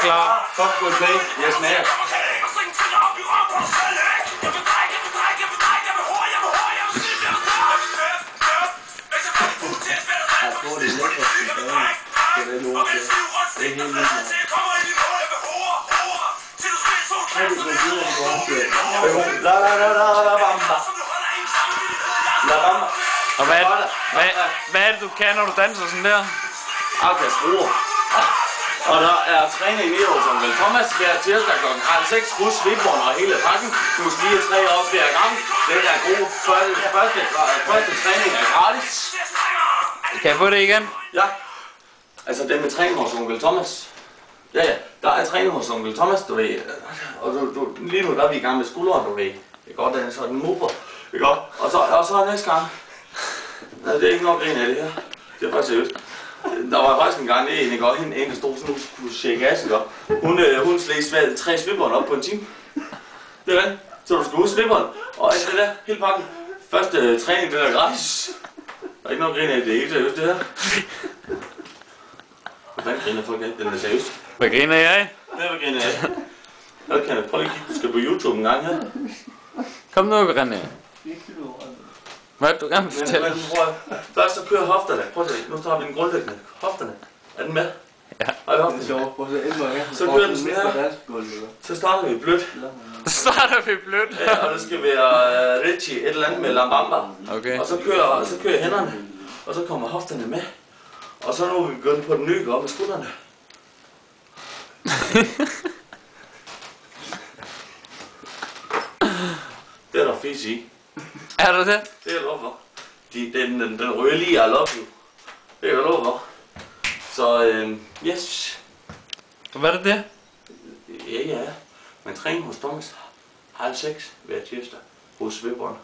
klar. Fuck good play. Jeg smager. Jeg tror, det er lækkert tilbage på den ord. Det er helt vildt. Og hvad er det, du kan, når du danser sådan der? Afkast skruer. Og der er træning nede hos onkel Thomas hver tirsdag kl. 6:30 hos Svibborn og hele pakken. Du skal lige 3 op hver gang. Den er god. Første træning er gratis. Kan jeg få det igen? Ja. Altså den med træning hos onkel Thomas. Ja, der er træning hos onkel Thomas, du ved. Og lige nu der er vi i gang med skulderen, du ved. Det er godt, den er sådan en mupper. Det er godt. Og så næste gang. Nej, det er ikke nok grin af det her. Det er faktisk seriøst. Der var faktisk en gang nede, ikke? Og hende der stod sådan, hun skulle shake ass, ikke? Hun slægte 3 svipperen op på en time. Det er det. Så du skal huske svipperen. Og alt det der, hele pakken. Første træning, det er gratis. Der er ikke noget grin af det, er helt seriøst det her. Hvad fanden griner folk af? Den er seriøst. Hvad griner jeg af? Det er hvad griner af. Jeg kan prøve lige kigge, du skal på YouTube en gang her. Kom nu, René. Hvad du gerne vil fortælle? Men først så kører hofterne. Prøv at se, nu tager vi den grundlæggende. Hofterne. Er den med? Ja. Ej, hofterne. Så kører den sådan her. Så starter vi blødt. Så starter vi blødt. Ja, og det skal være Richie, et eller andet med Lambamba. Okay. Og så kører hænderne. Og så kommer hofterne med. Og så nu er vi begyndt på den nye, gå op med skuldrene. Det er der fisk i. Er du det? Det er lov for. Den røger lige, I love you. Det er jeg lov for. Så, yes. Hvad er det der? Ja. Men træning hos Thomas 6:30 hver tirsdag hos Svibborn.